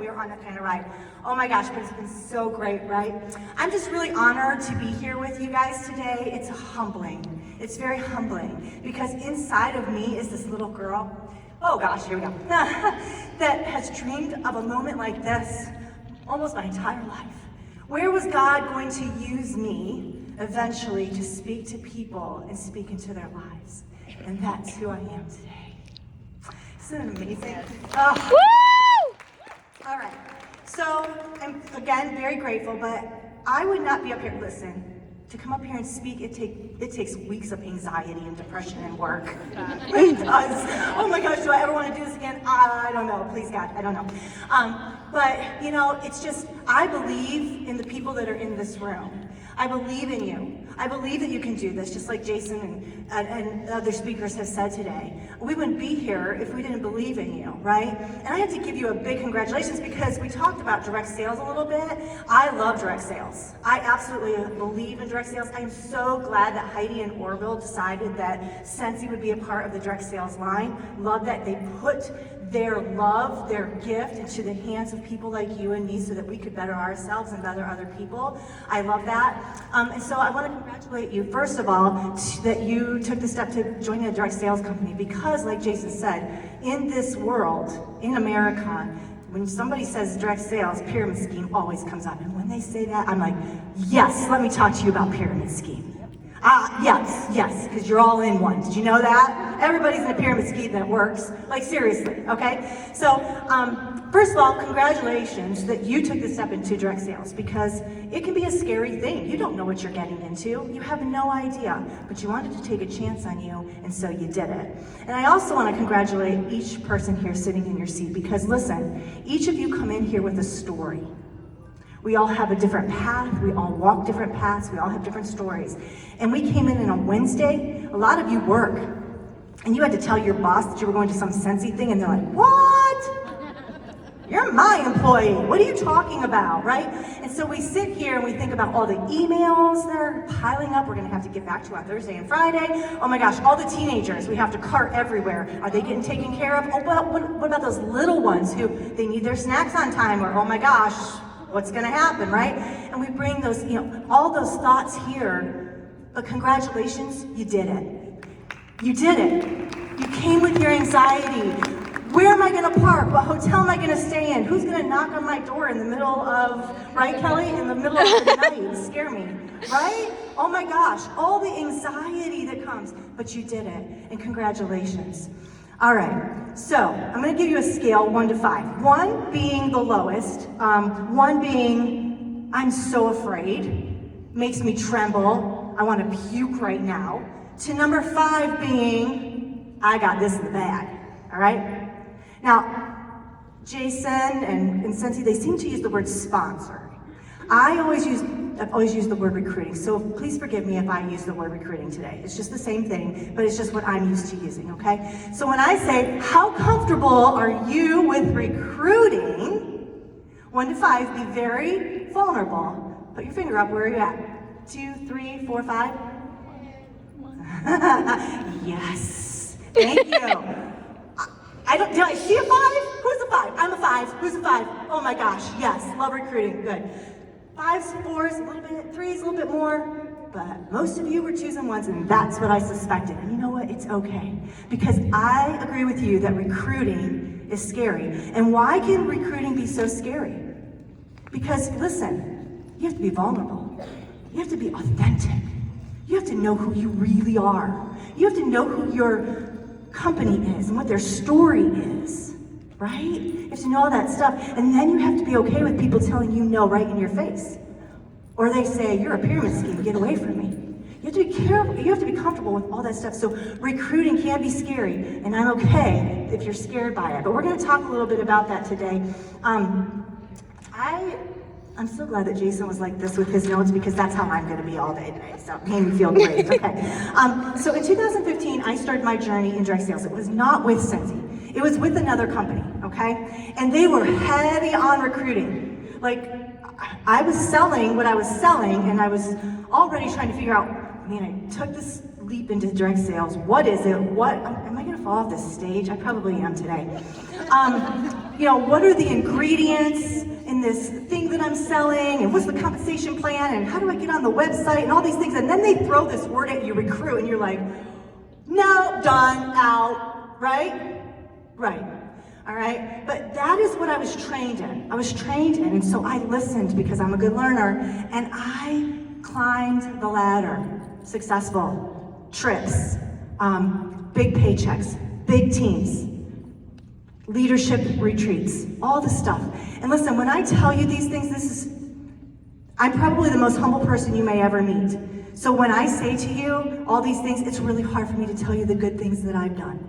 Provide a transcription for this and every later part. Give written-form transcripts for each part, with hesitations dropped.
we were on that kind of ride. Oh my gosh, but it's been so great, right? I'm just really honored to be here with you guys today. It's humbling. It's very humbling because inside of me is this little girl, oh gosh, here we go, that has dreamed of a moment like this almost my entire life. Where was God going to use me eventually to speak to people and speak into their lives? And that's who I am today. Isn't it amazing? Oh. Woo! All right, so I'm again very grateful, but I would not be up here, listen, to come up here and speak, it takes weeks of anxiety and depression and work. It does. Oh my gosh, do I ever want to do this again? I don't know, please God, I don't know. But you know, it's just, I believe in the people that are in this room. I believe in you. I believe that you can do this, just like Jason and other speakers have said today. We wouldn't be here if we didn't believe in you, right? And I have to give you a big congratulations because we talked about direct sales a little bit. I love direct sales. I absolutely believe in direct sales. I am so glad that Heidi and Orville decided that Scentsy would be a part of the direct sales line. Love that they put their love, their gift into the hands of people like you and me so that we could better ourselves and better other people. I love that. And so I want to congratulate you, first of all, that you took the step to join a direct sales company because, like Jason said, in this world, in America, when somebody says direct sales, pyramid scheme always comes up. And when they say that, I'm like, yes, let me talk to you about pyramid scheme. Yes, because you're all in one. Did you know that? Everybody's in a pyramid scheme that works. Like, seriously, okay? So, first of all, congratulations that you took the step into direct sales because it can be a scary thing. You don't know what you're getting into. You have no idea, but you wanted to take a chance on you, and so you did it. And I also want to congratulate each person here sitting in your seat because, listen, each of you come in here with a story. We all have a different path, we all walk different paths, we all have different stories. And we came in on a Wednesday, a lot of you work, and you had to tell your boss that you were going to some Scentsy thing, and they're like, what? You're my employee, what are you talking about, right? And so we sit here and we think about all the emails that are piling up, we're gonna have to get back to on Thursday and Friday. Oh my gosh, all the teenagers, we have to cart everywhere. Are they getting taken care of? Oh, well, what about those little ones who, they need their snacks on time, or oh my gosh, what's gonna happen, right? And we bring those, all those thoughts here, but congratulations, you did it. You did it. You came with your anxiety. Where am I gonna park? What hotel am I gonna stay in? Who's gonna knock on my door in the middle of, right, Kelly? In the middle of the night and scare me, right? Oh my gosh, all the anxiety that comes, but you did it, and congratulations. All right, so I'm gonna give you a scale 1 to 5. 1 being the lowest, 1 being, I'm so afraid, makes me tremble, I wanna puke right now, to number 5 being, I got this in the bag, all right? Now, Jason and Scentsy, they seem to use the word sponsor. I've always used the word recruiting, so please forgive me if I use the word recruiting today. It's just the same thing, but it's just what I'm used to using, okay? So when I say, how comfortable are you with recruiting? 1 to 5, be very vulnerable. Put your finger up, where are you at? 2, 3, 4, 5? Yes, thank you. Did I see a 5? Who's a 5? I'm a 5, who's a 5? Oh my gosh, yes, love recruiting, good. 5s, 4s, a little bit, 3s, a little bit more, but most of you were 2s and 1s, and that's what I suspected. And you know what? It's okay, because I agree with you that recruiting is scary. And why can recruiting be so scary? Because, listen, you have to be vulnerable. You have to be authentic. You have to know who you really are. You have to know who your company is and what their story is. Right? You have to know all that stuff. And then you have to be okay with people telling you no right in your face. Or they say, you're a pyramid scheme, get away from me. You have to be careful, you have to be comfortable with all that stuff. So recruiting can be scary, and I'm okay if you're scared by it. But we're gonna talk a little bit about that today. I'm so glad that Jason was like this with his notes because that's how I'm gonna be all day today. So it made me feel great, okay. So in 2015, I started my journey in direct sales. It was not with Scentsy. It was with another company, okay? And they were heavy on recruiting. Like, I was selling what I was selling, and I was already trying to figure out, I took this leap into direct sales. What is it? What, am I gonna fall off the stage? I probably am today. What are the ingredients in this thing that I'm selling, and what's the compensation plan, and how do I get on the website, and all these things, and then they throw this word at you, recruit, and you're like, no, done, out, right? Right. All right, but that is what I was trained in. And so I listened because I'm a good learner, and I climbed the ladder. Successful trips, big paychecks, big teams, leadership retreats, all the stuff. And listen, when I tell you these things, I'm probably the most humble person you may ever meet. So when I say to you all these things, it's really hard for me to tell you the good things that I've done.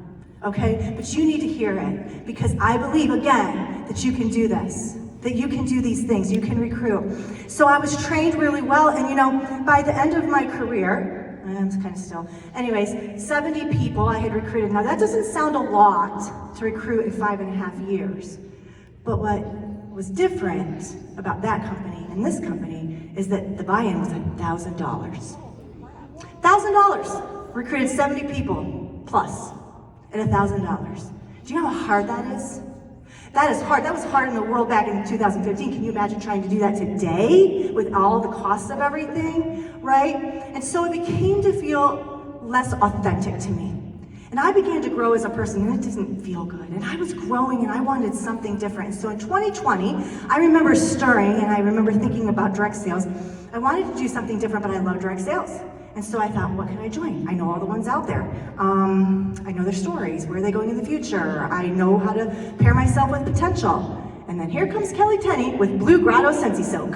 Okay, but you need to hear it, because I believe, again, that you can do this, that you can do these things, you can recruit. So I was trained really well, and by the end of my career, I'm kind of still, anyways, 70 people I had recruited. Now that doesn't sound a lot to recruit in 5.5 years, but what was different about that company and this company is that the buy-in was $1,000. $1,000, recruited 70 people plus. At $1,000. Do you know how hard that is? That is hard. That was hard in the world back in 2015. Can you imagine trying to do that today with all the costs of everything, right? And so it became to feel less authentic to me. And I began to grow as a person, and it didn't feel good. And I was growing, and I wanted something different. So in 2020, I remember stirring, and I remember thinking about direct sales. I wanted to do something different, but I love direct sales. And so I thought, what can I join? I know all the ones out there. I know their stories. Where are they going in the future? I know how to pair myself with potential. And then here comes Kelly Tenney with Blue Grotto Scentsy Silk.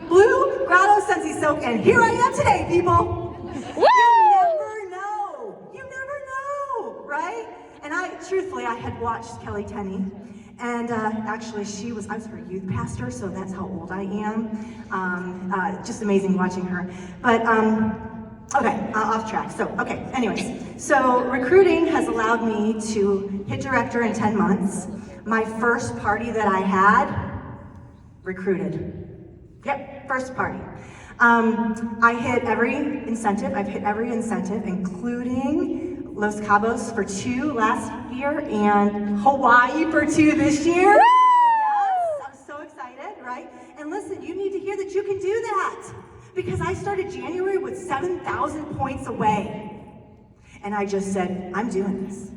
Blue Grotto Scentsy Silk, and here I am today, people. Woo! You never know, right? And truthfully, I had watched Kelly Tenney. And actually, I was her youth pastor, so that's how old I am. Just amazing watching her. But, okay, off track. So, okay, anyways. So recruiting has allowed me to hit director in 10 months. My first party that I had, recruited. Yep, first party. I hit every incentive. I've hit every incentive, including Los Cabos for 2 last year and Hawaii for 2 this year. Yes, I'm so excited, right? And listen, you need to hear that you can do that, because I started January with 7,000 points away. And I just said, I'm doing this.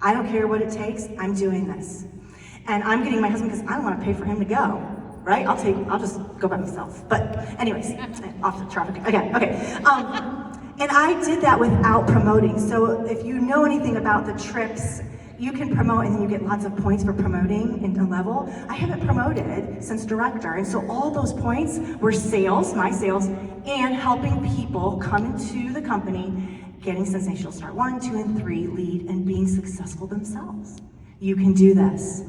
I don't care what it takes, I'm doing this. And I'm getting my husband, because I don't want to pay for him to go, right? I'll just go by myself. But anyways, off the topic again, okay. And I did that without promoting. So if you know anything about the trips, you can promote and then you get lots of points for promoting in a level. I haven't promoted since director. And so all those points were sales, my sales, and helping people come into the company, getting Sensational Start 1, 2, and 3, lead, and being successful themselves. You can do this.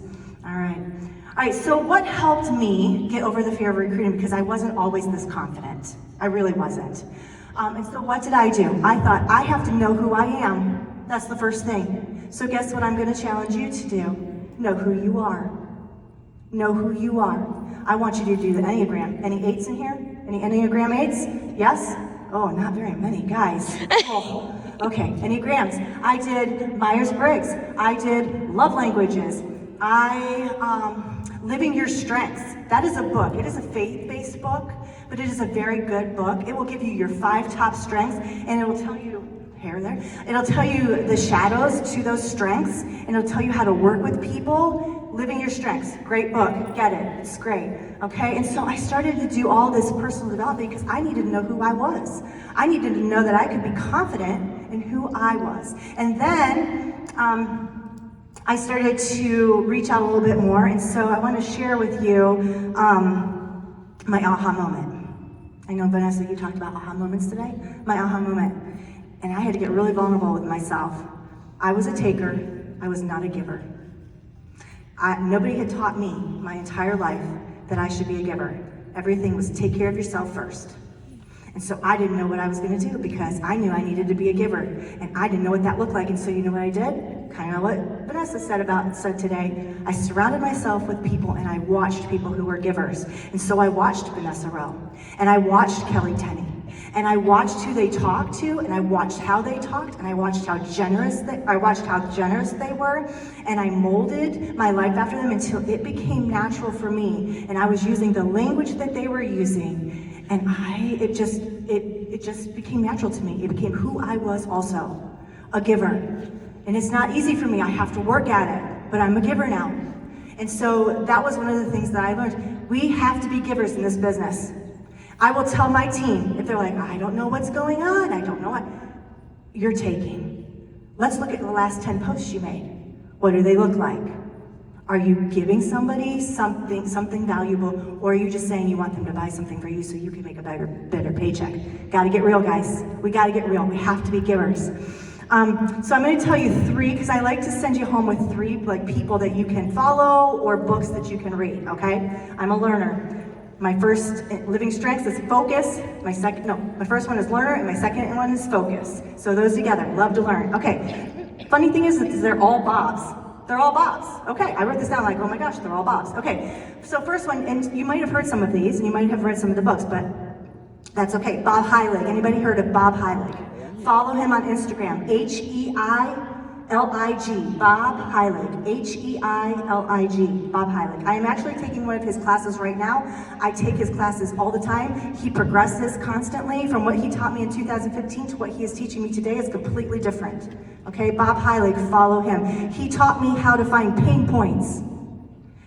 All right, so what helped me get over the fear of recruiting? Because I wasn't always this confident. I really wasn't. And so what did I do? I thought, I have to know who I am. That's the first thing. So guess what I'm going to challenge you to do? Know who you are. Know who you are. I want you to do the Enneagram. Any 8s in here? Any Enneagram 8s? Yes? Oh, not very many, guys. Oh, okay, Enneagrams. I did Myers-Briggs. I did Love Languages. Living Your Strengths. That is a book. It is a faith-based book, but it is a very good book. It will give you your 5 top strengths, and it will tell you, hair there, it'll tell you the shadows to those strengths, and it'll tell you how to work with people. Living Your Strengths, great book, get it, it's great, okay? And so I started to do all this personal development because I needed to know who I was. I needed to know that I could be confident in who I was. And then, I started to reach out a little bit more, and so I want to share with you my aha moment. I know, Vanessa, you talked about aha moments today. My aha moment. And I had to get really vulnerable with myself. I was a taker. I was not a giver. Nobody had taught me my entire life that I should be a giver. Everything was take care of yourself first. And so I didn't know what I was going to do because I knew I needed to be a giver. And I didn't know what that looked like. And so you know what I did? Kind of what Vanessa said today. I surrounded myself with people and I watched people who were givers. And so I watched Vanessa Rowe. And I watched Kelly Tenney. And I watched who they talked to, and I watched how they talked, and I watched how generous they were, and I molded my life after them until it became natural for me. And I was using the language that they were using, and it just became natural to me. It became who I was also, a giver. And it's not easy for me, I have to work at it, but I'm a giver now. And so that was one of the things that I learned. We have to be givers in this business. I will tell my team, if they're like, I don't know what's going on, I don't know what, you're taking. Let's look at the last 10 posts you made. What do they look like? Are you giving somebody something valuable, or are you just saying you want them to buy something for you so you can make a better paycheck? Gotta get real, guys. We gotta get real. We have to be givers. So I'm going to tell you 3, because I like to send you home with 3 people that you can follow or books that you can read, okay? I'm a learner. My first living strengths is focus. My first one is learner, and my second one is focus. So those together, love to learn. Okay, funny thing is that they're all Bobs. They're all Bobs. Okay, I wrote this down like, oh my gosh, they're all Bobs. Okay, so first one, and you might have heard some of these, and you might have read some of the books, but that's okay. Bob Heilig. Anybody heard of Bob Heilig? Follow him on Instagram, Heilig, Bob Heilig, Heilig, Bob Heilig. I am actually taking one of his classes right now. I take his classes all the time. He progresses constantly. From what he taught me in 2015 to what he is teaching me today is completely different. Okay, Bob Heilig, follow him. He taught me how to find pain points.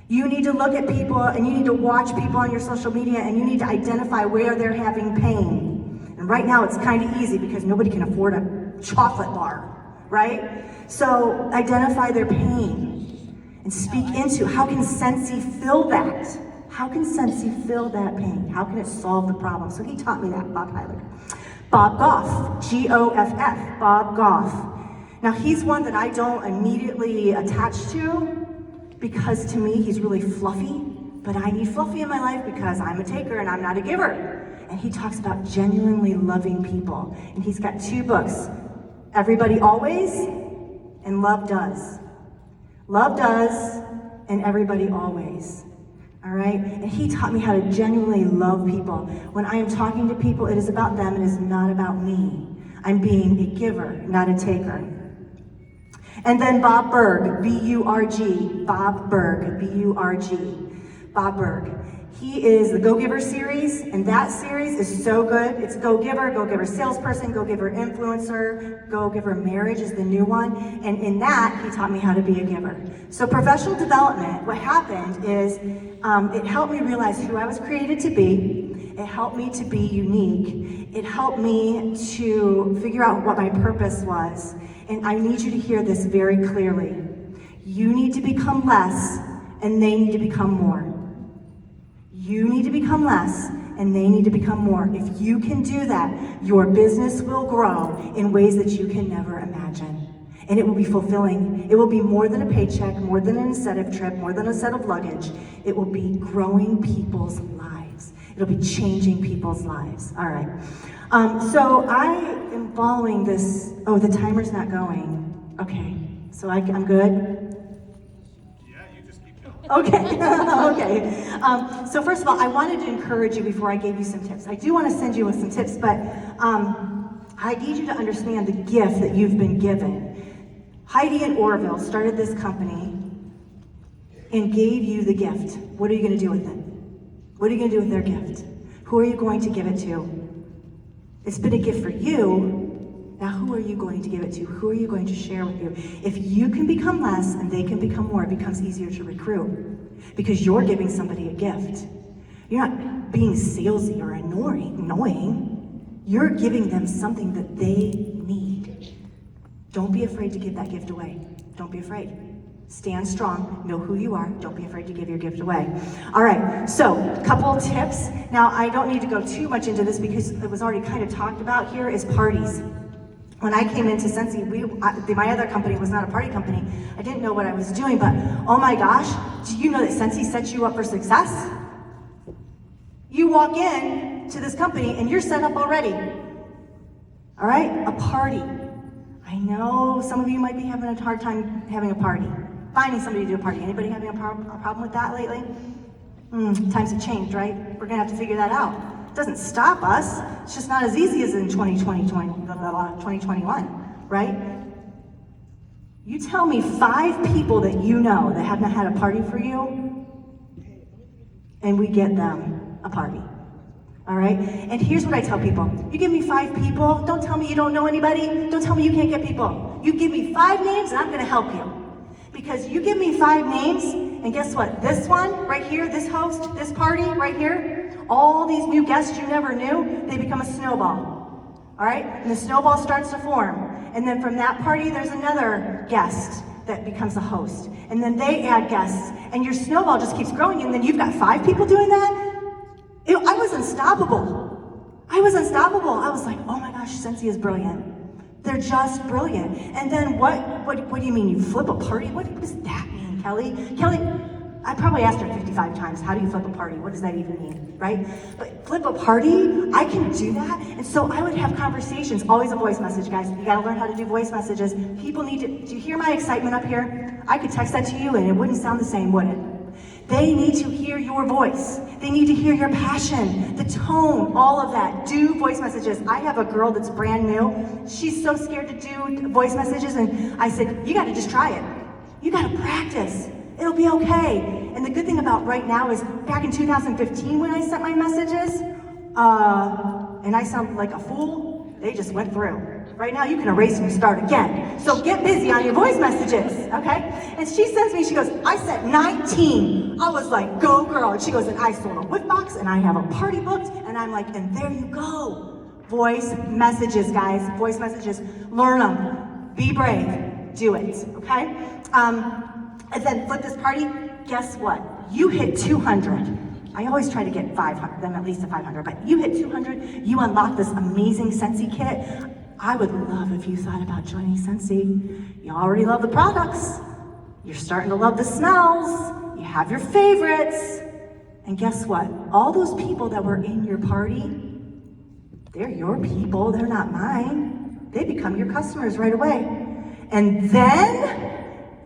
You need to look at people and you need to watch people on your social media and you need to identify where they're having pain. And right now it's kind of easy because nobody can afford a chocolate bar, right? So identify their pain and speak into how can Scentsy fill that? How can Scentsy fill that pain? How can it solve the problem? So he taught me that, Bob Heilig. Bob Goff, Goff, Bob Goff. Now he's one that I don't immediately attach to because to me he's really fluffy, but I need fluffy in my life because I'm a taker and I'm not a giver. And he talks about genuinely loving people. And he's got 2 books, Everybody Always and Love Does. Love Does and Everybody Always. All right? And he taught me how to genuinely love people. When I am talking to people, it is about them, it is not about me. I'm being a giver, not a taker. And then Bob Burg, B-U-R-G, Bob Burg, B-U-R-G, Bob Burg. He is the Go Giver series, and that series is so good. It's Go Giver Salesperson, Go Giver Influencer, Go Giver Marriage is the new one. And in that, he taught me how to be a giver. So professional development, what happened is it helped me realize who I was created to be. It helped me to be unique. It helped me to figure out what my purpose was. And I need you to hear this very clearly. You need to become less, and they need to become more. You need to become less, and they need to become more. If you can do that, your business will grow in ways that you can never imagine. And it will be fulfilling. It will be more than a paycheck, more than an incentive trip, more than a set of luggage. It will be growing people's lives. It'll be changing people's lives. All right. So I am following this. Oh, the timer's not going. Okay. So I'm good? Okay, okay. So first of all, I wanted to encourage you before I gave you some tips. I do want to send you with some tips, but I need you to understand the gift that you've been given. Heidi and Orville started this company and gave you the gift. What are you going to do with it? What are you going to do with their gift? Who are you going to give it to? It's been a gift for you. Now, who are you going to give it to? Who are you going to share with you? If you can become less and they can become more, it becomes easier to recruit because you're giving somebody a gift. You're not being salesy or annoying. You're giving them something that they need. Don't be afraid to give that gift away. Don't be afraid. Stand strong, know who you are, don't be afraid to give your gift away. All right, so a couple of tips. Now, I don't need to go too much into this because it was already kind of talked about here, is parties. When I came into Scentsy, my other company was not a party company. I didn't know what I was doing, but oh my gosh, do you know that Scentsy sets you up for success? You walk in to this company and you're set up already. All right, a party. I know some of you might be having a hard time having a party. Finding somebody to do a party. Anybody having a problem with that lately? Times have changed, right? We're gonna have to figure that out. doesn't stop us. It's just not as easy as in 2021, right? You tell me 5 people that you know that haven't had a party for you, and we get them a party. All right? And here's what I tell people. You give me 5 people, don't tell me you don't know anybody, don't tell me you can't get people. You give me 5 names and I'm gonna help you. Because you give me 5 names, and guess what? This one, right here, this host, this party, right here, all these new guests you never knew, they become a snowball. All right? And the snowball starts to form. And then from that party, there's another guest that becomes a host. And then they add guests, and your snowball just keeps growing, and then you've got 5 people doing that? I was unstoppable. I was unstoppable. I was like, oh my gosh, Scentsy is brilliant. They're just brilliant. And then what do you mean, you flip a party? What does that mean, Kelly? Kelly, I probably asked her 55 times, how do you flip a party? What does that even mean, right? But flip a party, I can do that. And so I would have conversations, always a voice message, guys. You gotta learn how to do voice messages. People need to, do you hear my excitement up here? I could text that to you and it wouldn't sound the same, would it? They need to hear your voice. They need to hear your passion, the tone, all of that. Do voice messages. I have a girl that's brand new. She's so scared to do voice messages, and I said, you gotta just try it. You gotta practice. It'll be okay. And the good thing about right now is back in 2015 when I sent my messages, and I sound like a fool, they just went through. Right now you can erase and start again. So get busy on your voice messages, okay? And she sends me, she goes, I sent 19. I was like, go girl. And she goes, and I sold a whip box and I have a party booked. And I'm like, and there you go. Voice messages, guys, voice messages. Learn them. Be brave. Do it, okay? And then flip this party, guess what? You hit 200. I always try to get 500, them at least to 500, but you hit 200, you unlock this amazing Scentsy kit. I would love if you thought about joining Scentsy. You already love the products. You're starting to love the smells. You have your favorites. And guess what? All those people that were in your party, they're your people, they're not mine. They become your customers right away. And then,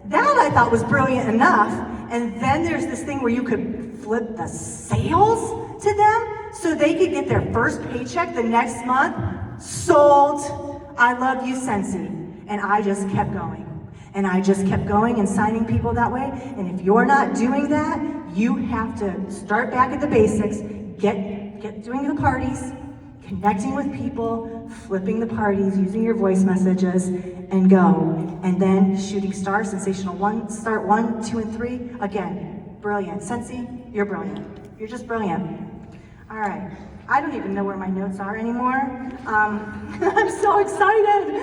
that I thought was brilliant enough. And then there's this thing where you could flip the sales to them so they could get their first paycheck the next month. Sold. I love you, Scentsy. And I just kept going. And I just kept going and signing people that way. And if you're not doing that, you have to start back at the basics, get doing the parties, connecting with people, flipping the parties, using your voice messages, and go. And then shooting stars, sensational start 1, 2, and 3. Again, brilliant. Scentsy, you're brilliant. You're just brilliant. All right. I don't even know where my notes are anymore. I'm so excited.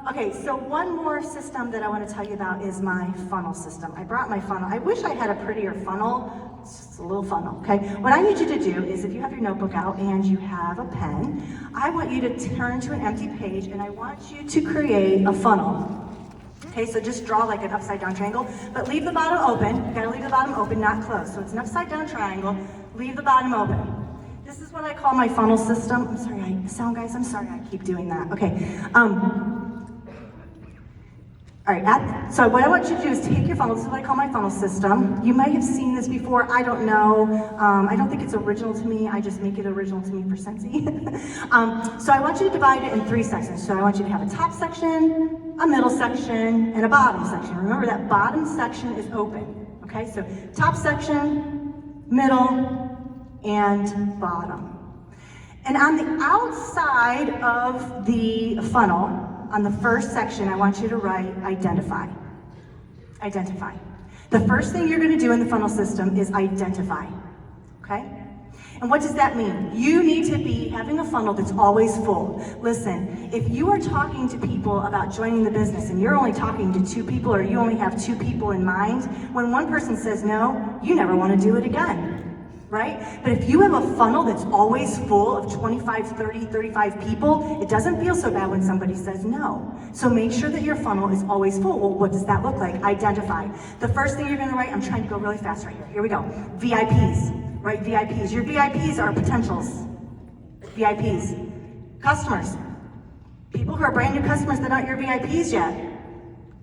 Okay, so one more system that I want to tell you about is my funnel system. I brought my funnel. I wish I had a prettier funnel. It's just a little funnel, okay? What I need you to do is if you have your notebook out and you have a pen, I want you to turn to an empty page and I want you to create a funnel. Okay, so just draw like an upside down triangle, but leave the bottom open. You gotta leave the bottom open, not closed. So it's an upside down triangle, leave the bottom open. This is what I call my funnel system. I'm sorry, sound guys, I'm sorry I keep doing that. Okay. All right, so what I want you to do is take your funnel. This is what I call my funnel system. You might have seen this before, I don't know. I don't think it's original to me. I just make it original to me for Scentsy. So I want you to divide it in 3 sections. So I want you to have a top section, a middle section, and a bottom section. Remember that bottom section is open. Okay, so top section, middle, and bottom. And on the outside of the funnel, on the first section, I want you to write identify. Identify. The first thing you're going to do in the funnel system is identify. Okay? And what does that mean? You need to be having a funnel that's always full. Listen, if you are talking to people about joining the business and you're only talking to 2 people or you only have 2 people in mind, when one person says no, you never want to do it again. Right? But if you have a funnel that's always full of 25, 30, 35 people, it doesn't feel so bad when somebody says no. So make sure that your funnel is always full. Well, what does that look like? Identify. The first thing you're going to write, I'm trying to go really fast right here. Here we go. VIPs. Right? VIPs. Your VIPs are potentials. VIPs. Customers. People who are brand new customers that aren't your VIPs yet.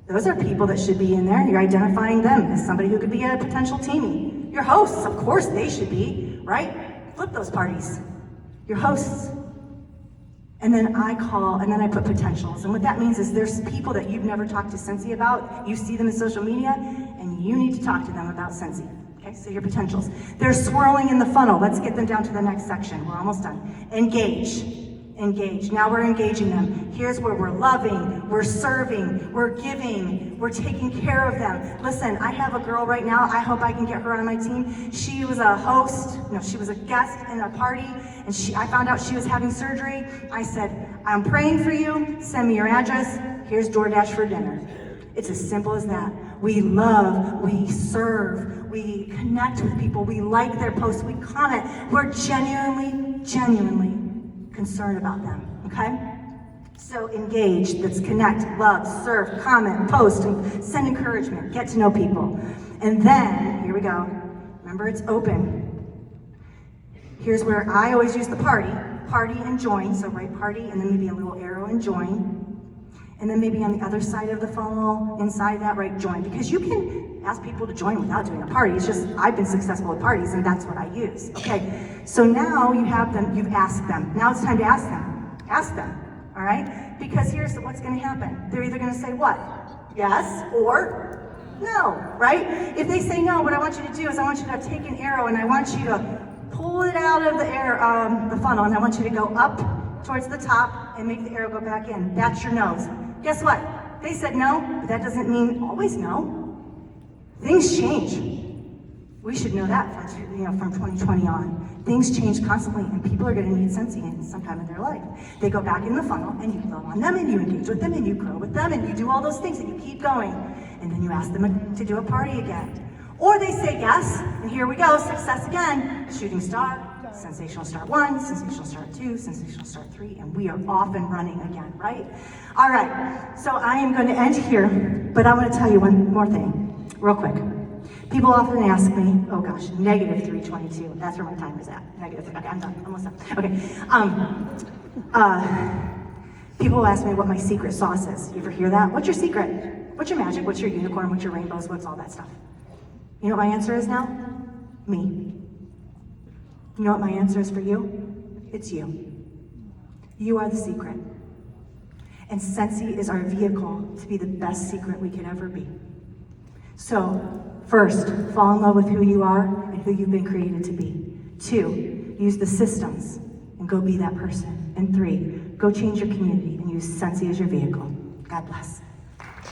Those are people that should be in there, and you're identifying them as somebody who could be a potential teamie. Your hosts, of course, they should be, right? flip those parties. Your hosts. And then I put potentials. And what that means is there's people that you've never talked to Scentsy about, you see them in social media, and you need to talk to them about Scentsy. Okay, so your potentials. They're swirling in the funnel. Let's get them down to the next section. We're almost done. Engage. Engage. Now we're engaging them. Here's where we're loving, we're serving, we're giving, we're taking care of them. Listen, I have a girl right now, I hope I can get her on my team. She was a host, she was a guest in a party, and I found out she was having surgery. I said, I'm praying for you, send me your address, here's DoorDash for dinner. It's as simple as that. We love, we serve, we connect with people, we like their posts, we comment. We're genuinely concerned about them, okay? So engage, let's connect, love, serve, comment, post, and send encouragement, get to know people. And then, here we go. Remember, it's open. Here's where I always use the party and join. So write party, and then maybe a little arrow and join. And then maybe on the other side of the funnel, inside that, write join. Because you can ask people to join without doing a party. It's just, I've been successful at parties, and that's what I use. Okay, so now you have them, you've asked them. Now it's time to ask them. Ask them, all right? Because here's what's gonna happen. They're either gonna say what? Yes, or no, right? If they say no, what I want you to do is I want you to take an arrow and I want you to pull it out of the funnel, and I want you to go up towards the top and make the arrow go back in. That's your no's. Guess what? They said no, but that doesn't mean always no. Things change. We should know that from 2020 on. Things change constantly, and people are going to need Scentsy sometime in their life. They go back in the funnel, and you love on them, and you engage with them, and you grow with them, and you do all those things, and you keep going. And then you ask them to do a party again. Or they say yes, and here we go, success again. Shooting star, Sensational Start 1, Sensational Start 2, Sensational Start 3, and we are off and running again, right? All right, so I am going to end here, but I want to tell you one more thing, real quick. People often ask me, oh gosh, negative 322, that's where my timer is at, negative 3, okay, I'm done, almost done, okay. People ask me what my secret sauce is. You ever hear that? What's your secret? What's your magic? What's your unicorn? What's your rainbows? What's all that stuff? You know what my answer is now? Me. You know what my answer is for you? It's you. You are the secret. And Scentsy is our vehicle to be the best secret we could ever be. So, first, fall in love with who you are and who you've been created to be. 2, use the systems and go be that person. And 3, go change your community and use Scentsy as your vehicle. God bless.